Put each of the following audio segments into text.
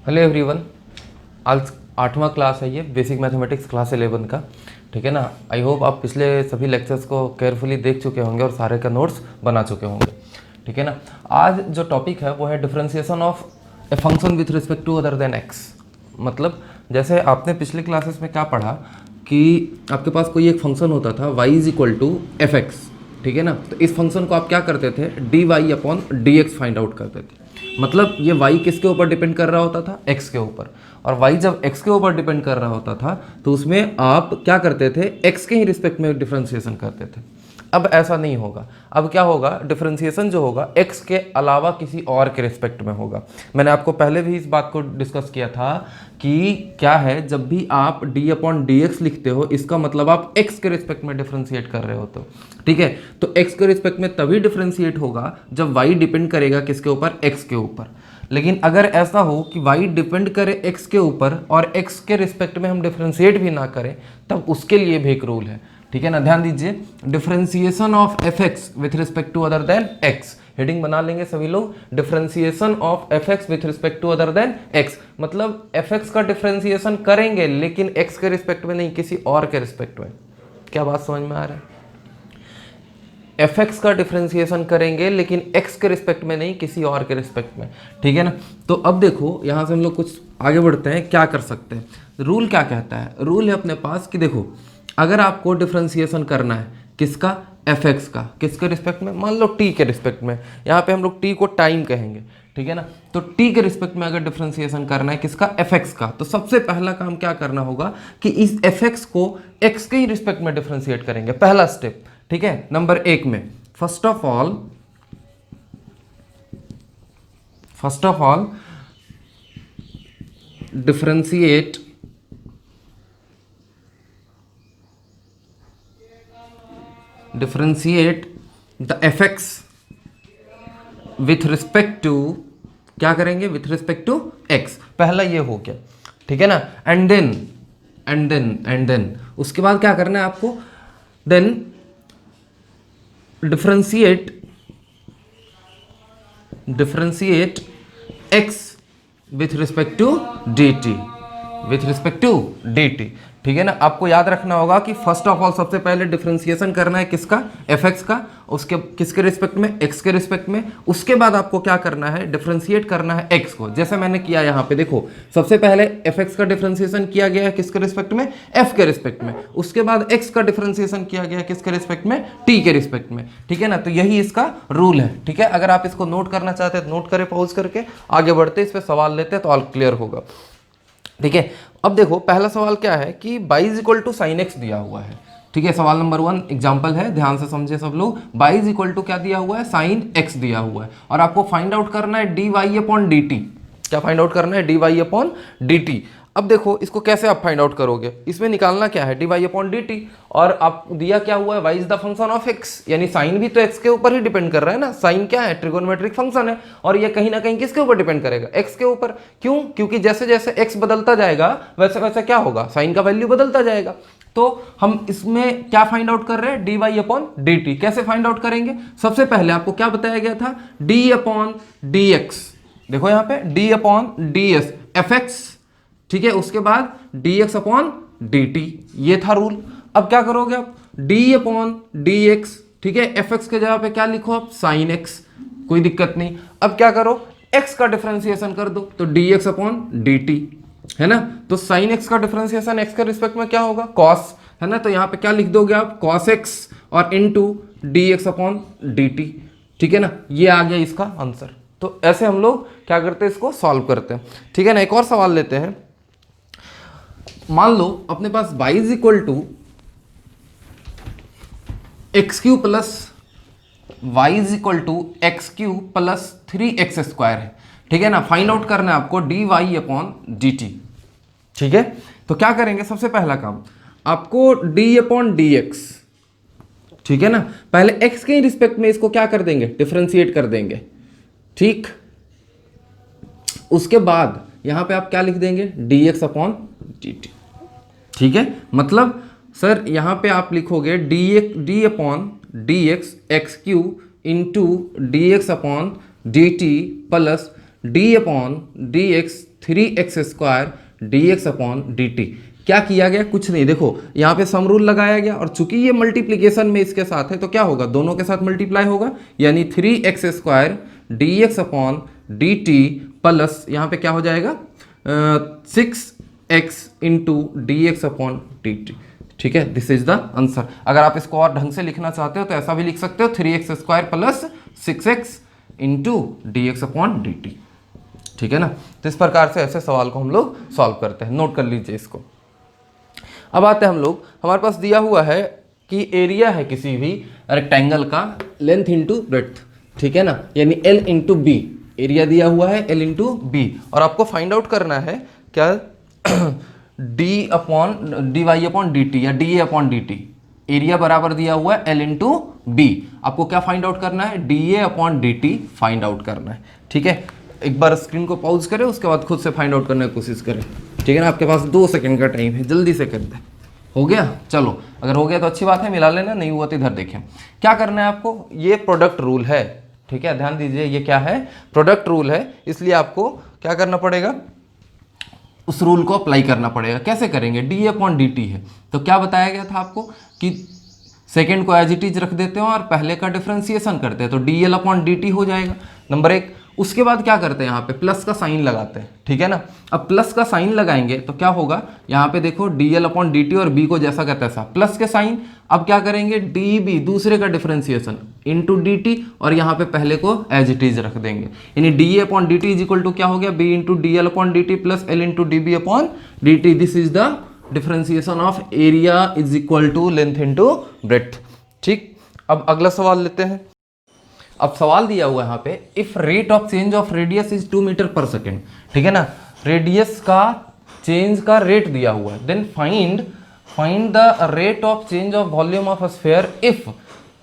Hello everyone. आज 8वां class है, ये बेसिक मैथमेटिक्स क्लास 11 का। ठीक है ना। आई होप आप पिछले सभी लेक्चर्स को केयरफुली देख चुके होंगे और सारे का नोट्स बना चुके होंगे। ठीक है ना। आज जो टॉपिक है वो है differentiation of a function with respect to other than x. मतलब जैसे आपने पिछले क्लासेस में क्या पढ़ा कि आपके पास कोई एक फंक्शन होता था y is equal to f x. ठीक है ना। तो इस फंक्शन को आप क्या करते थे, d Y upon D x find out करते थे। मतलब ये y किसके ऊपर डिपेंड कर रहा होता था, x के ऊपर। और y जब x के ऊपर डिपेंड कर रहा होता था तो उसमें आप क्या करते थे, x के ही रिस्पेक्ट में डिफरेंशिएशन करते थे। अब ऐसा नहीं होगा। अब क्या होगा, डिफरेंशिएशन जो होगा x के अलावा किसी और के रिस्पेक्ट में होगा। मैंने आपको पहले भी इस बात को डिस्कस किया था कि क्या है, जब भी आप d अपॉन डी एक्स लिखते हो इसका मतलब आप x के रिस्पेक्ट में डिफरेंशिएट कर रहे होते हो। ठीक है। तो x के रिस्पेक्ट में तभी डिफरेंशिएट होगा जब y डिपेंड करेगा किसके ऊपर, x के ऊपर। लेकिन अगर ऐसा हो कि y डिपेंड करे x के ऊपर और x के रिस्पेक्ट में हम डिफरेंशिएट भी ना करें, तब उसके लिए भी एक रूल है। ठीक है ना। ध्यान दीजिए, differentiation of f x with respect to other than x. Heading बना लेंगे सभी लोग, differentiation of f x with respect to other than x. मतलब एफ एक्स का डिफरेंशिएशन करेंगे लेकिन एक्स के रिस्पेक्ट में नहीं, किसी और के रिस्पेक्ट में। क्या बात समझ में आ रहा है? एफ एक्स का डिफरेंशिएशन करेंगे लेकिन एक्स के रिस्पेक्ट में नहीं, किसी और के रिस्पेक्ट में। ठीक है ना। तो अब देखो यहां से हम लोग कुछ आगे बढ़ते हैं, क्या कर सकते हैं। रूल क्या कहता है, रूल है अपने पास कि देखो, अगर आपको डिफरेंशिएशन करना है किसका, एफ एक्स का, किसके रिस्पेक्ट में, मान लो टी के रिस्पेक्ट में। यहाँ पे हम लोग टी को टाइम कहेंगे। ठीक है ना। तो टी के रिस्पेक्ट में अगर डिफरेंशिएशन करना है किसका, एफ एक्स का, तो सबसे पहला काम क्या करना होगा कि इस एफ एक्स को एक्स के ही रिस्पेक्ट में डिफरेंशिएट करेंगे, पहला स्टेप। ठीक है। नंबर 1 में first of all differentiate the f x with respect to, क्या करेंगे, विथ रिस्पेक्ट टू एक्स। पहला ये हो गया। ठीक है ना। एंड देन उसके बाद क्या करना है आपको, then differentiate x with respect to d T. ठीक है ना। आपको याद रखना होगा कि फर्स्ट ऑफ ऑल सबसे पहले डिफरेंशिएशन करना है किसका, एफ एक्स का, उसके किसके रिस्पेक्ट में, एक्स के रिस्पेक्ट में। उसके बाद आपको क्या करना है, डिफरेंशिएट करना है एक्स को, जैसे मैंने किया यहाँ पे। देखो सबसे पहले एफ एक्स का डिफरेंशिएशन किया गया है किसके रिस्पेक्ट में, एफ के रिस्पेक्ट में। उसके बाद एक्स का डिफरेंशिएशन किया गया है किसके रिस्पेक्ट में, टी के रिस्पेक्ट में। ठीक है ना। तो यही इसका रूल है। ठीक है। अगर आप इसको नोट करना चाहते हैं तो नोट करें, पॉज करके आगे बढ़ते, इस पर सवाल लेते हैं तो ऑल क्लियर होगा। ठीक है। अब देखो पहला सवाल क्या है कि y is equal to sine x दिया हुआ है। ठीक है। सवाल नंबर 1 एग्जांपल है, ध्यान से समझे सब लोग। y इज इक्वल टू क्या दिया हुआ है, साइन एक्स दिया हुआ है, और आपको फाइंड आउट करना है D Y upon D t. क्या फाइंड आउट करना है, D Y upon D T. अब देखो इसको कैसे आप फाइंड आउट करोगे, इसमें निकालना क्या है, D Y upon D t. और आप दिया क्या हुआ है, y is the function of x, यानी साइन भी तो x के ऊपर ही डिपेंड कर रहा है ना। साइन क्या है, ट्रिगोनोमेट्रिक फंक्शन है, और ये कहीं ना कहीं किसके ऊपर डिपेंड करेगा, x के ऊपर। क्यों, क्योंकि जैसे जैसे x बदलता जाएगा वैसे वैसे क्या होगा, साइन का वैल्यू बदलता जाएगा। तो हम इसमें क्या फाइंड आउट कर रहे हैं, d Y upon D t. कैसे फाइंड आउट करेंगे, सबसे पहले आपको क्या बताया गया था, डी अपॉन डी एक्स। देखो यहाँ पे D upon D S F x. ठीक है। उसके बाद dx अपॉन dt, ये था रूल। अब क्या करोगे आप, d अपॉन dx। ठीक है। एफ एक्स के जगह पे क्या लिखो आप, साइन x, कोई दिक्कत नहीं। अब क्या करो, x का डिफरेंशिएशन कर दो, तो dx अपॉन dt है ना। तो साइन x का डिफरेंशिएशन x के रिस्पेक्ट में क्या होगा, cos है ना। तो यहाँ पे क्या लिख दोगे आप, cos x और इनटू dx अपॉन dt। ठीक है ना। ये आ गया इसका आंसर। तो ऐसे हम लोग क्या करते हैं, इसको सॉल्व करते हैं। ठीक है ना। एक और सवाल लेते हैं। मान लो अपने पास y is equal to x q plus y is equal to x q plus 3x square है। ठीक है ना। फाइंड आउट करना है आपको d Y upon D T. ठीक है। तो क्या करेंगे, सबसे पहला काम आपको d अपॉन डी एक्स। ठीक है ना। पहले x के रिस्पेक्ट में इसको क्या कर देंगे, डिफरेंशिएट कर देंगे। ठीक। उसके बाद यहां पे आप क्या लिख देंगे, dx अपॉन dt। ठीक है। मतलब सर यहां पे आप लिखोगे D upon D x Q into D x upon D t plus d upon D x 3x² dx upon dt। क्या किया गया, कुछ नहीं, देखो यहाँ पे सम रूल लगाया गया और चूंकि ये मल्टीप्लीकेशन में इसके साथ है तो क्या होगा, दोनों के साथ मल्टीप्लाई होगा, यानी 3x² dx upon dt plus यहाँ पे क्या हो जाएगा 6x into D x upon D T. ठीक है, दिस इज द आंसर। अगर आप इसको और ढंग से लिखना चाहते हो तो ऐसा भी लिख सकते हो 3x² plus 6x into D x upon D T. ठीक है ना, तो इस प्रकार से ऐसे सवाल को हम लोग सॉल्व करते हैं, नोट कर लीजिए इसको। अब आते हैं हम लोग, हमारे पास दिया हुआ है कि एरिया है किसी भी रेक्टेंगल का लेंथ इंटू ब्रेड्थ। ठीक है ना, यानी L इंटू बी, एरिया दिया हुआ है L इंटू बी, और आपको फाइंड आउट करना है क्या D Y upon D T या डी ए अपॉन डी टी। एरिया बराबर दिया हुआ है L इंटू बी, आपको क्या फाइंड आउट करना है, D A upon D t find out करना है। ठीक है, एक बार स्क्रीन को पॉज करें, उसके बाद खुद से फाइंड आउट करने की कोशिश करें। ठीक है ना, आपके पास 2 सेकंड का टाइम है, जल्दी से कर दे। हो गया, चलो अगर हो गया तो अच्छी बात है, मिला लेना, नहीं हुआ तो इधर देखें। क्या करना है आपको, ये प्रोडक्ट रूल है। ठीक है, ध्यान दीजिए, ये क्या है, प्रोडक्ट रूल है, इसलिए आपको क्या करना पड़ेगा, उस रूल को अप्लाई करना पड़ेगा। कैसे करेंगे, डी अपॉन डी टी है, तो क्या बताया गया था आपको कि सेकेंड को एज इट इज रख देते हो और पहले का डिफ्रेंसिएशन करते हैं, तो D l upon D T हो जाएगा नंबर 1। उसके बाद क्या करते हैं, यहाँ पे प्लस का साइन लगाते हैं। ठीक है ना, अब प्लस का साइन लगाएंगे तो क्या होगा, यहाँ पे देखो D l upon D t और बी को जैसा कहता है ऐसा, प्लस के साइन। अब क्या करेंगे, डी बी दूसरे का डिफरेंशिएशन इंटू डी टी, और यहाँ पे पहले को एज इट इज रख देंगे, यानी d A upon D t is equal to क्या हो गया, b into d l upon D t plus l into d b upon D t. This is the differentiation of area is equal to length into breadth. ठीक, अब अगला सवाल लेते हैं। अब सवाल दिया हुआ है यहाँ पे, if rate of change of radius is 2 metre per second. ठीक है ना, रेडियस का चेंज का रेट दिया हुआ है, then find the rate of change of volume of sphere if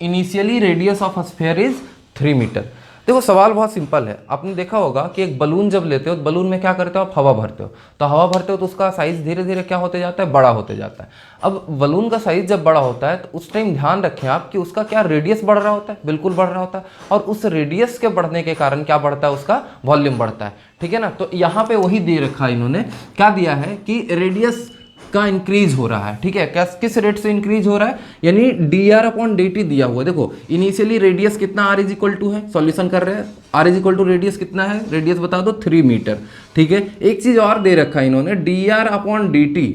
initially radius of sphere is 3 metre. देखो सवाल बहुत सिंपल है, आपने देखा होगा कि एक बलून जब लेते हो तो बलून में क्या करते हो, आप हवा भरते हो, तो हवा भरते हो तो उसका साइज धीरे धीरे क्या होते जाता है, बड़ा होते जाता है। अब बलून का साइज जब बड़ा होता है तो उस टाइम ध्यान रखें आप कि उसका क्या रेडियस बढ़ रहा होता है, बिल्कुल बढ़ रहा होता है, और उस रेडियस के बढ़ने के कारण क्या बढ़ता है, उसका वॉल्यूम बढ़ता है। ठीक है ना, तो यहाँ पे वही दे रखा है इन्होंने, क्या दिया है कि रेडियस का इंक्रीज हो रहा है। ठीक है, किस रेट से इंक्रीज हो रहा है, यानी d are upon D t दिया हुआ है। देखो इनिशियली रेडियस कितना आर इज इक्वल टू है, सॉल्यूशन कर रहे हैं, r is equal to radius कितना है, रेडियस बता दो 3 मीटर। ठीक है, एक चीज और दे रखा है इन्होंने, D R upon D T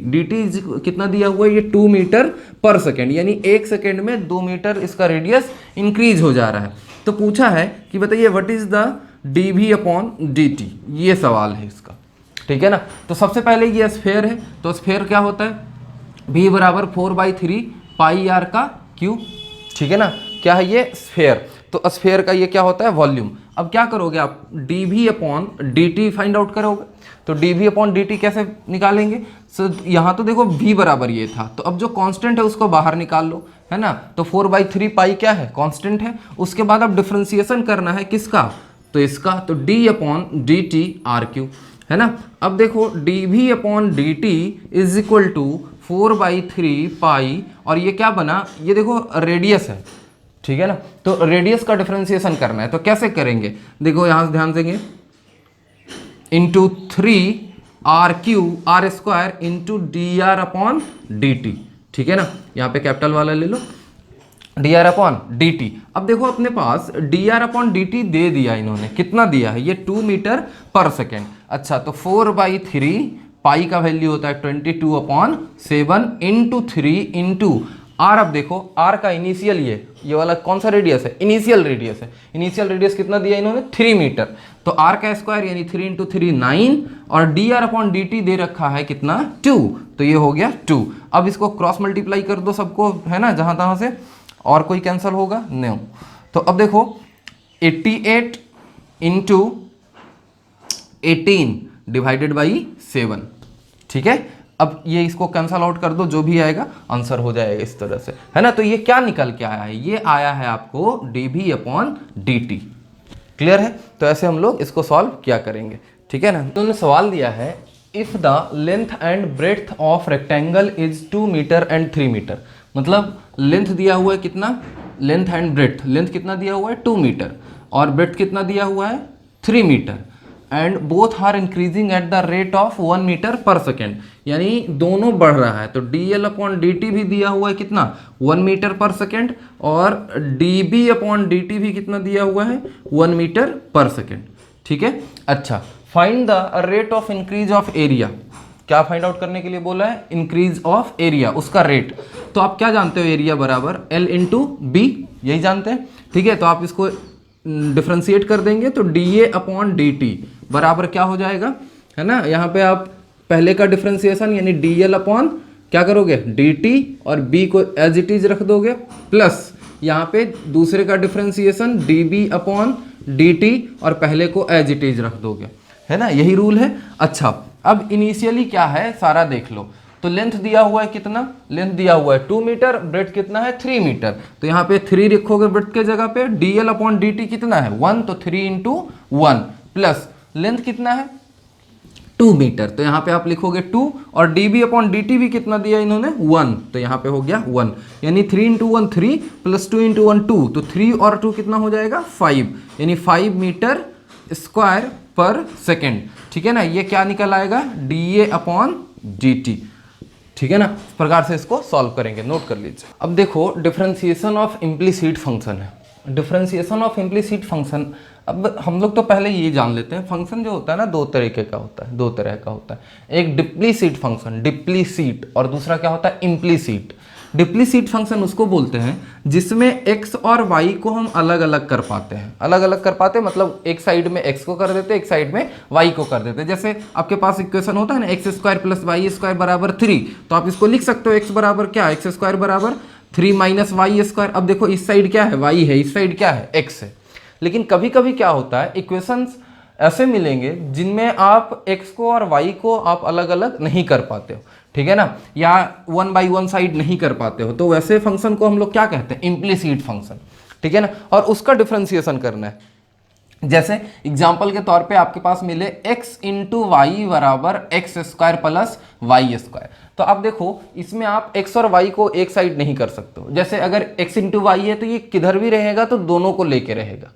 कितना दिया हुआ है, ये 2 मीटर पर सेकेंड, यानी 1 सेकेंड में 2 मीटर इसका रेडियस इंक्रीज हो जा रहा है। तो पूछा है कि बताइए what is the d v upon D t, ये सवाल है इसका। ठीक है ना, तो सबसे पहले ये स्फेयर है, तो स्फेयर क्या होता है, v बराबर 4/3 पाई आर का क्यूब। ठीक है ना, क्या है ये स्फेयर, तो स्फेयर का ये क्या होता है, वॉल्यूम। अब क्या करोगे आप, d v upon D t find out करोगे, तो d v upon D t कैसे निकालेंगे, यहाँ तो देखो v बराबर ये था, तो अब जो कांस्टेंट है उसको बाहर निकाल लो, है ना, तो 4/3 पाई क्या है, कांस्टेंट है। उसके बाद अब डिफ्रेंसिएशन करना है किसका, तो इसका, तो d upon D t r q, है ना। अब देखो d v upon D t is equal to 4/3 pi, और ये क्या बना, ये देखो रेडियस है। ठीक है ना, तो रेडियस का डिफरेंशिएशन करना है, तो कैसे करेंगे, देखो यहां से ध्यान देंगे, into 3 R Q R square into D are upon D T. ठीक है ना, यहाँ पे कैपिटल वाला ले लो, D are upon D T. अब देखो अपने पास D are upon D T दे दिया इन्होंने, कितना दिया है, ये 2 मीटर पर सेकेंड। अच्छा, तो 4/3 पाई का वैल्यू होता है 22/7 इंटू 3 इंटू आर। अब देखो आर का इनिशियल ये वाला कौन सा रेडियस है, इनिशियल रेडियस है, इनिशियल रेडियस कितना दिया इन्होंने, 3 मीटर, तो आर का स्क्वायर यानी 3 इंटू 3 9, और D are upon D T दे रखा है कितना 2, तो ये हो गया 2। अब इसको क्रॉस मल्टीप्लाई कर दो सबको, है ना, जहां तहां से, और कोई कैंसिल होगा नहीं। तो अब देखो 88 इंटू 18 डिवाइडेड बाई 7। ठीक है, अब ये इसको कैंसल आउट कर दो, जो भी आएगा आंसर हो जाएगा इस तरह से, है ना। तो ये क्या निकल के आया है, ये आया है आपको d v upon D t. Clear है, तो ऐसे हम लोग इसको सॉल्व किया करेंगे। ठीक है ना, तो उन्होंने सवाल दिया है, if the length and breadth of rectangle is 2 metre and 3 metre, मतलब लेंथ दिया हुआ है कितना, लेंथ एंड ब्रेड्थ, लेंथ कितना दिया हुआ है 2 मीटर और ब्रेड्थ कितना दिया हुआ है 3 metre. And both are increasing at the rate of 1 metre per second, यानी दोनों बढ़ रहा है। तो dl अपॉन dt भी दिया हुआ है कितना 1 मीटर पर सेकेंड, और db अपॉन dt भी कितना दिया हुआ है 1 मीटर पर सेकेंड। ठीक है, अच्छा find the rate of increase of area. क्या फाइंड आउट करने के लिए बोला है, इंक्रीज ऑफ एरिया, उसका रेट। तो आप क्या जानते हो, एरिया बराबर L इंटू बी, यही जानते हैं। ठीक है, तो आप इसको डिफ्रेंशिएट कर देंगे तो dA अपॉन dt बराबर क्या हो जाएगा, है ना। यहाँ पे आप पहले का डिफ्रेंशिएशन यानी dl अपॉन क्या करोगे dt और b को एज इट इज रख दोगे, प्लस यहाँ पे दूसरे का डिफ्रेंशिएशन db अपॉन dt और पहले को एज इट इज रख दोगे, है ना, यही रूल है। अच्छा अब इनिशियली क्या है सारा देख लो। तो लेंथ दिया हुआ है कितना, लेंथ दिया हुआ है 2 मीटर, ब्रेड्थ कितना है 3 मीटर। तो यहाँ पे 3 लिखोगे ब्रेड्थ के जगह पे, dl अपॉन dt कितना है 1, तो 3 इंटू 1, प्लस लेंथ कितना है 2 मीटर, तो यहाँ पे आप लिखोगे 2, और db अपॉन dt भी कितना दिया इन्होंने 1, तो यहाँ पे हो गया 1, यानी 3 इंटू 1 3 प्लस 2 इंटू 1 2, तो 3 और 2 कितना हो जाएगा 5, यानी 5 मीटर स्क्वायर पर सेकेंड। ठीक है ना, ये क्या निकल आएगा dA अपॉन dt। ठीक है ना, इस प्रकार से इसको सॉल्व करेंगे, नोट कर लीजिए। अब देखो डिफरेंशिएशन ऑफ इम्प्लीसिट फंक्शन है। डिफरेंशिएशन ऑफ इम्प्लीसिट फंक्शन, अब हम लोग तो पहले ये जान लेते हैं, फंक्शन जो होता है ना दो तरीके का होता है, दो तरह का होता है। एक डिप्लीसिट फंक्शन, डिप्लीसिट, और दूसरा क्या होता है इम्प्लीसिट। डिप्लीसिट फंक्शन उसको बोलते हैं जिसमें x और y को हम अलग अलग कर पाते हैं। अलग अलग कर पाते हैं मतलब एक साइड में x को कर देते हैं, एक साइड में y को कर देते हैं। जैसे आपके पास इक्वेशन होता है ना x square plus y square बराबर 3, तो आप इसको लिख सकते हो x बराबर क्या, एक्स स्क्वायर बराबर 3 माइनस वाई स्क्वायर। अब देखो इस साइड क्या है y है, इस साइड क्या है x है। लेकिन कभी कभी क्या होता है, इक्वेशंस ऐसे मिलेंगे जिनमें आप x को और y को आप अलग अलग नहीं कर पाते हो, ठीक है ना, या 1 बाई 1 साइड नहीं कर पाते हो, तो वैसे फंक्शन को हम लोग क्या कहते हैं इम्प्लीसिट फंक्शन। ठीक है ना, और उसका डिफरेंशिएशन करना है। जैसे एग्जाम्पल के तौर पे आपके पास मिले x इंटू वाई बराबर x square plus y square, तो आप देखो इसमें आप x और y को एक साइड नहीं कर सकते हो। जैसे अगर x इंटू वाई है तो ये किधर भी रहेगा तो दोनों को लेके रहेगा,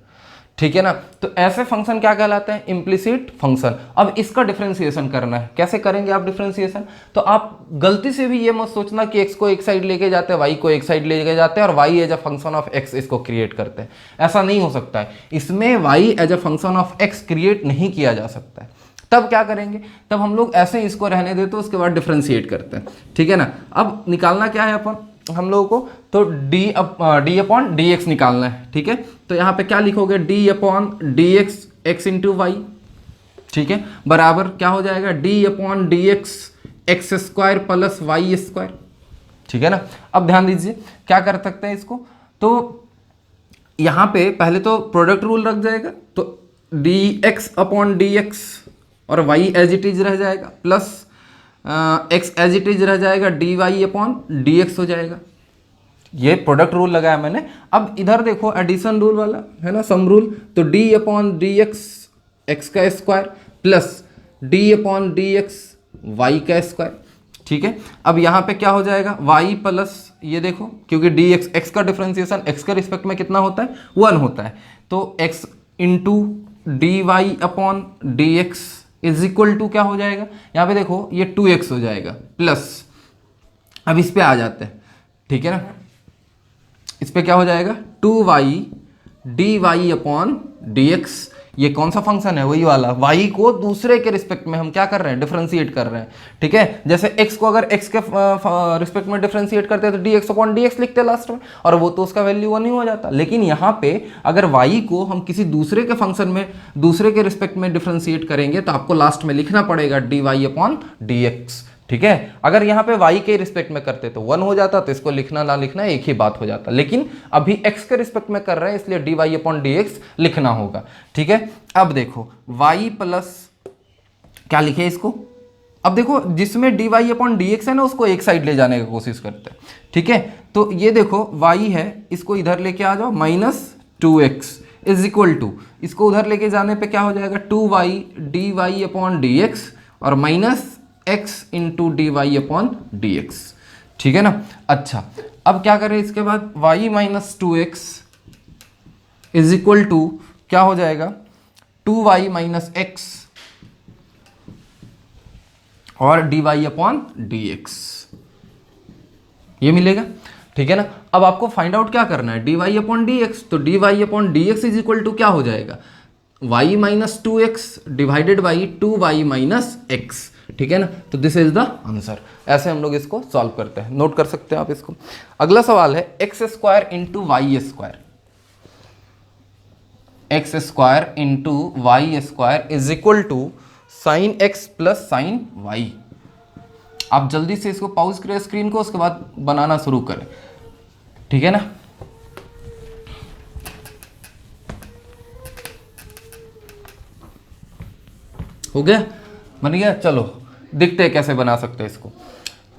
ठीक है ना। तो ऐसे फंक्शन क्या कहलाते हैं इम्प्लीसिट फंक्शन। अब इसका डिफरेंशिएशन करना है, कैसे करेंगे आप डिफरेंशिएशन, तो आप गलती से भी ये मत सोचना कि x को एक साइड लेके जाते हैं y को एक साइड लेके जाते हैं और y as a function of x इसको क्रिएट करते हैं, ऐसा नहीं हो सकता है। इसमें y as a function of x create नहीं किया जा सकता है। तब क्या करेंगे, तब हम लोग ऐसे ही इसको रहने देते उसके बाद डिफरेंशिएट करते हैं, ठीक है ना। अब निकालना क्या है अपन हम लोगों को, तो d अपॉन dx निकालना है, ठीक है। तो यहाँ पे क्या लिखोगे d upon dx x into y, ठीक है, बराबर क्या हो जाएगा d upon dx x square plus y square, ठीक है ना। अब ध्यान दीजिए क्या कर सकते हैं इसको, तो यहाँ पे पहले तो प्रोडक्ट रूल रख जाएगा, तो dx अपॉन dx और y एज इट इज रह जाएगा, plus x as it is रह जाएगा, dy अपॉन dx हो जाएगा। ये प्रोडक्ट रूल लगाया मैंने। अब इधर देखो एडिशन रूल वाला है ना, सम रूल, तो d अपॉन dx x का square plus d upon dx y का स्क्वायर, ठीक है। अब यहाँ पे क्या हो जाएगा y प्लस ये देखो, क्योंकि dx x का डिफरेंशिएशन x के रिस्पेक्ट में कितना होता है 1 होता है, तो x into D Y upon D x is equal to क्या हो जाएगा, यहाँ पे देखो ये 2x हो जाएगा, प्लस अब इस पे आ जाते हैं, ठीक है ना। इस पे क्या हो जाएगा 2y d Y upon D x. ये कौन सा फंक्शन है, वही वाला y को दूसरे के रिस्पेक्ट में हम क्या कर रहे हैं डिफरेंशिएट कर रहे हैं, ठीक है। जैसे x को अगर x के रिस्पेक्ट में डिफरेंशिएट करते हैं तो dx अपॉन dx लिखते हैं लास्ट में, और वो तो उसका वैल्यू 1 ही हो जाता। लेकिन यहाँ पे अगर y को हम किसी दूसरे के फंक्शन में दूसरे के रिस्पेक्ट में डिफरेंशिएट करेंगे तो आपको लास्ट में लिखना पड़ेगा dy अपॉन dx, ठीक है। अगर यहाँ पे y के रिस्पेक्ट में करते तो 1 हो जाता, तो इसको लिखना ना लिखना एक ही बात हो जाता। लेकिन अभी x के रिस्पेक्ट में कर रहे हैं इसलिए dy अपॉन dx लिखना होगा, ठीक है। अब देखो y प्लस क्या लिखे इसको, अब देखो जिसमें dy अपॉन dx है ना उसको एक साइड ले जाने की कोशिश करते हैं, ठीक है। तो ये देखो y है, इसको इधर लेके आ जाओ, -2x इज इक्वल टू, इसको उधर लेके जाने पे क्या हो जाएगा 2y dy अपॉन dx और minus x into D Y upon D x, ठीक है ना। अच्छा अब क्या करें इसके बाद y minus 2x is equal to क्या हो जाएगा 2y माइनस x और d Y upon D x, ये मिलेगा। ठीक है ना। अब आपको फाइंड आउट क्या करना है, D Y upon D x. तो D Y upon D x is equal to क्या हो जाएगा, y minus two X divided by two Y minus X. ठीक है ना। तो दिस इज द आंसर। ऐसे हम लोग इसको सॉल्व करते हैं, नोट कर सकते हैं आप इसको। अगला सवाल है x square into y square, x square into y square is equal to sine x plus sine y. आप जल्दी से इसको पॉज करें स्क्रीन को, उसके बाद बनाना शुरू करें। ठीक है ना। हो गया, बन गया। चलो देखते हैं कैसे बना सकते हैं इसको,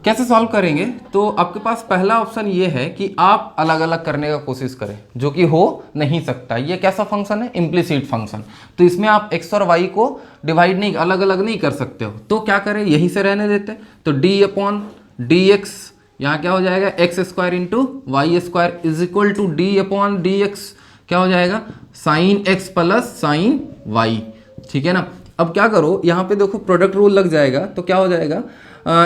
कैसे सॉल्व करेंगे। तो आपके पास पहला ऑप्शन ये है कि आप अलग अलग करने का कोशिश करें, जो कि हो नहीं सकता। ये कैसा फंक्शन है, इम्प्लिसिट फंक्शन। तो इसमें आप एक्स और वाई को डिवाइड नहीं, अलग अलग नहीं कर सकते हो। तो क्या करें, यहीं से रहने देते हैं। तो डी अपॉन डी एक्स, यहाँ क्या हो जाएगा, x square into y square is equal to d upon D x, क्या हो जाएगा, sine x plus sine y. ठीक है ना। अब क्या करो, यहाँ पे देखो प्रोडक्ट रूल लग जाएगा। तो क्या हो जाएगा,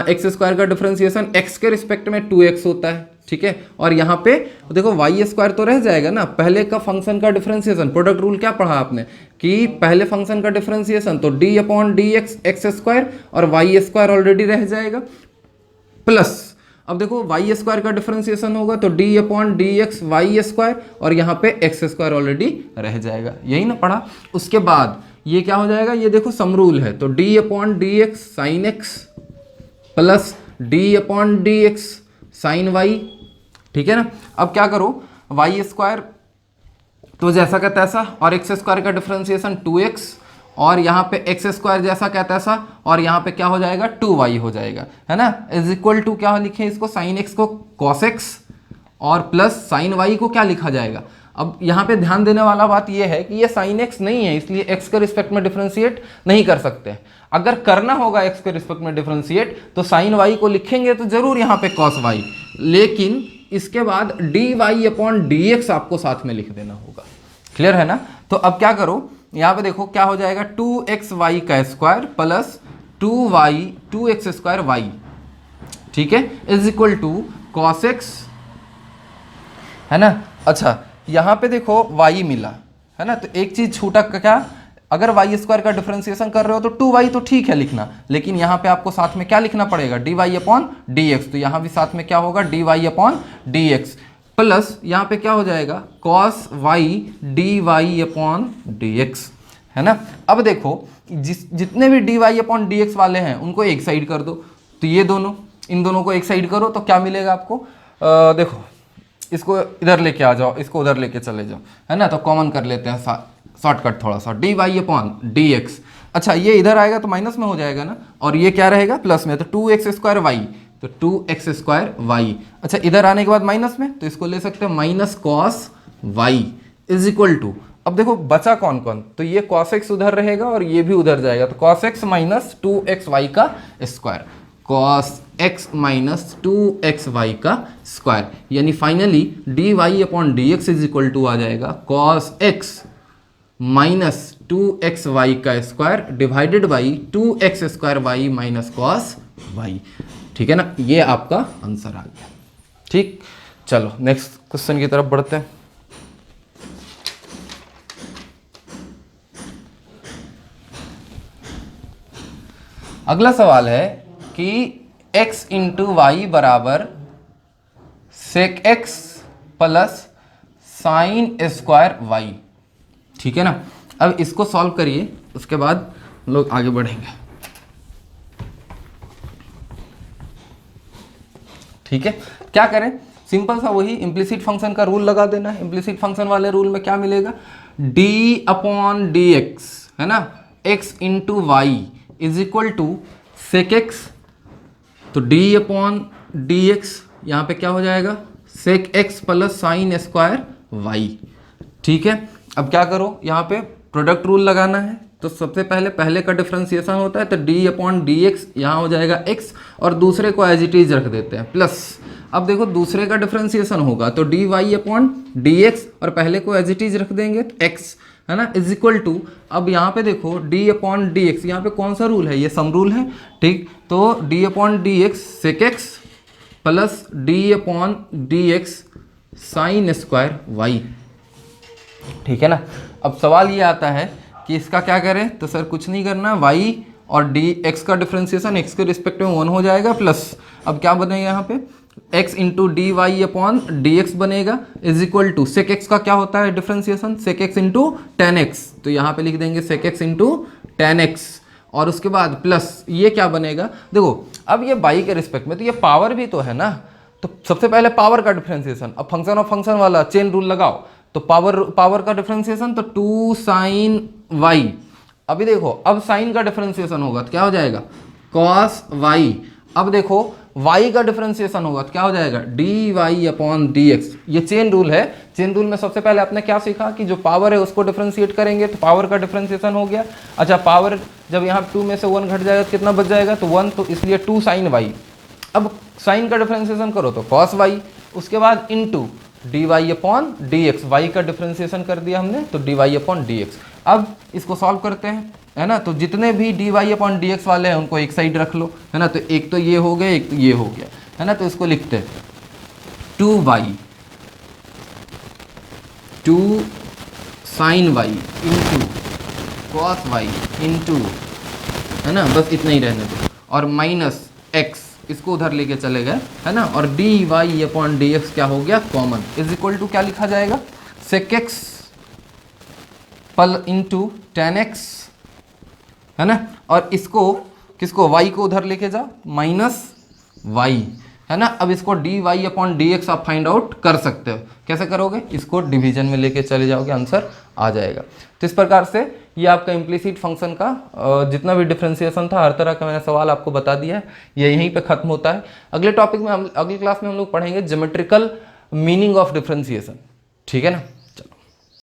एक्स स्क्वायर का डिफरेंशिएशन एक्स के रिस्पेक्ट में 2x होता है। ठीक है। और यहाँ पे देखो वाई स्क्वायर तो रह जाएगा ना, पहले का फंक्शन का डिफरेंशिएशन। प्रोडक्ट रूल क्या पढ़ा आपने कि पहले फंक्शन का डिफरेंशिएशन, तो d upon D x x square और वाई स्क्वायर ऑलरेडी रह जाएगा, प्लस अब देखो वाई स्क्वायर का डिफरेंशिएशन होगा तो d upon D x y square, और यहाँ पे एक्स स्क्वायर ऑलरेडी रह जाएगा, यही ना पढ़ा। उसके बाद ये क्या हो जाएगा, ये देखो सम रूल है। तो d upon D x sine x plus d upon D x sine y. ठीक है ना। अब क्या करो, वाई स्क्वायर तो जैसा का तैसा, और एक्स स्क्वायर का डिफरेंशिएशन 2x, और यहाँ पे एक्स स्क्वायर जैसा का तैसा, और यहाँ पे क्या हो जाएगा 2y हो जाएगा, है ना। इज इक्वल टू क्या लिखे इसको, साइन एक्स को कॉस एक्स, और प्लस साइन वाई को क्या लिखा जाएगा। अब यहाँ पे ध्यान देने वाला बात ये है कि ये साइन एक्स नहीं है, इसलिए एक्स के रिस्पेक्ट में डिफरेंशिएट नहीं कर सकते। अगर करना होगा एक्स के रिस्पेक्ट में डिफरेंशिएट तो साइन वाई को लिखेंगे तो जरूर यहाँ पे कॉस वाई, लेकिन इसके बाद d Y upon D x आपको साथ में लिख देना होगा। क्लियर है ना। तो अब क्या करो, यहाँ पे देखो क्या हो जाएगा, 2xy का square plus 2x square y. ठीक है, is equal to cos x, है ना। अच्छा यहाँ पे देखो y मिला, है ना। तो एक चीज छूटा, क्या, अगर वाई स्क्वायर का डिफरेंशिएशन कर रहे हो तो 2y तो ठीक है लिखना, लेकिन यहाँ पे आपको साथ में क्या लिखना पड़ेगा, d Y upon D x. तो यहाँ भी साथ में क्या होगा, d Y upon D x, plus यहाँ पे क्या हो जाएगा, cos y d Y upon D x, है ना। अब देखो जितने भी d Y upon D x वाले हैं उनको एक साइड कर दो। तो ये दोनों, इन दोनों को एक साइड करो तो क्या मिलेगा आपको, देखो इसको इधर लेके आ जाओ, इसको उधर लेके चले जाओ, है ना। तो कॉमन कर लेते हैं, शॉर्टकट थोड़ा सा, d Y upon D x. अच्छा ये इधर आएगा तो माइनस में हो जाएगा ना, और ये क्या रहेगा प्लस में, तो 2x स्क्वायर वाई, तो 2x स्क्वायर वाई। अच्छा इधर आने के बाद माइनस में, तो इसको ले सकते हैं minus cos y is equal to, अब देखो बचा कौन कौन, तो ये cos x उधर रहेगा और ये भी उधर जाएगा, तो cos x माइनस 2xy का square, cos x minus 2xy का स्क्वायर, यानी finally D Y upon D x is equal to आ जाएगा cos x माइनस 2xy का square divided by 2x square Y minus cos y। ठीक है ना, ये आपका आंसर आ गया। ठीक, चलो नेक्स्ट क्वेश्चन की तरफ बढ़ते हैं। अगला सवाल है कि x इंटू वाई बराबर sec x plus sine square y. ठीक है ना, अब इसको सॉल्व करिए, उसके बाद लोग आगे बढ़ेंगे। ठीक है, क्या करें, सिंपल सा वही इम्प्लिसिट फंक्शन का रूल लगा देना है। इम्प्लिसिट फंक्शन वाले रूल में क्या मिलेगा, d अपॉन डी एक्स, है ना, x into y is equal to sec x, तो d अपॉन डी एक्स यहाँ पे क्या हो जाएगा, sec x plus sine square y. ठीक है, अब क्या करो, यहाँ पे प्रोडक्ट रूल लगाना है। तो सबसे पहले का डिफरेंशिएशन होता है, तो d अपॉन डी एक्स यहाँ हो जाएगा x, और दूसरे को एज इट इज रख देते हैं प्लस। अब देखो दूसरे का डिफरेंशिएशन होगा तो dy अपॉन डी एक्स, और पहले को एज इट इज रख देंगे x, है ना, इज इक्वल टू, अब यहाँ पे देखो डी अपॉन डी एक्स, यहाँ पे कौन सा रूल है, ये सम रूल है, ठीक, तो d upon D x sec x plus d upon D x sine square y, ठीक है ना। अब सवाल ये आता है कि इसका क्या करें, तो सर कुछ नहीं करना, y और डी एक्स का डिफ्रेंसिएशन x के रिस्पेक्ट में 1 हो जाएगा, प्लस अब क्या बनेगा यहाँ पे x into D Y upon D X बनेगा, is equal to sec X का क्या होता है differentiation, sec X into tan X, तो यहाँ पे लिख देंगे sec X into tan X, और उसके बाद प्लस ये क्या बनेगा, देखो अब ये y के रिस्पेक्ट में, तो ये पावर भी तो है ना, तो सबसे पहले पावर का डिफ्रेंसिएशन, अब फंक्शन ऑफ फंक्शन वाला चेन रूल लगाओ, तो पावर का डिफरेंशिएशन तो 2 साइन y, अभी देखो अब साइन का डिफरेंशिएशन होगा तो क्या हो जाएगा कॉस y, अब देखो y का डिफरेंशिएशन होगा तो क्या हो जाएगा d Y upon D x, ये चेन रूल है। चेन रूल में सबसे पहले आपने क्या सीखा कि जो पावर है उसको डिफरेंशिएट करेंगे तो पावर का डिफरेंशिएशन हो गया। अच्छा पावर जब यहाँ 2 में से 1 घट जाएगा तो कितना बच जाएगा, तो 1, तो इसलिए 2 साइन y, अब साइन का डिफरेंशिएशन करो तो कॉस y, उसके बाद into d Y upon D x, y का डिफरेंशिएशन कर दिया हमने तो D Y upon D x. अब इसको सॉल्व करते हैं, है ना, तो जितने भी d Y upon D x वाले हैं उनको एक साइड रख लो, है ना, तो एक तो ये हो गया, एक तो ये हो गया, है ना, तो इसको लिखते हैं 2y 2 sine y into cos y into, है ना, बस इतना ही रहने दो, और माइनस एक्स इसको उधर लेके चले गए, है ना, और d Y upon D x क्या हो गया कॉमन, इज इक्वल टू क्या लिखा जाएगा सेक एक्स पल इंटू टेन एक्स, है ना, और इसको किसको y को उधर लेके जाओ माइनस y, है ना। अब इसको d Y upon D x आप फाइंड आउट कर सकते हो, कैसे करोगे, इसको डिवीजन में लेके चले जाओगे, आंसर आ जाएगा। तो इस प्रकार से ये आपका इम्प्लिसिट फंक्शन का जितना भी डिफरेंशिएशन था, हर तरह का मैंने सवाल आपको बता दिया है, ये यहीं पे खत्म होता है। अगले टॉपिक में अगली क्लास में हम लोग पढ़ेंगे ज्योमेट्रिकल मीनिंग ऑफ डिफरेंशिएशन, ठीक है ना।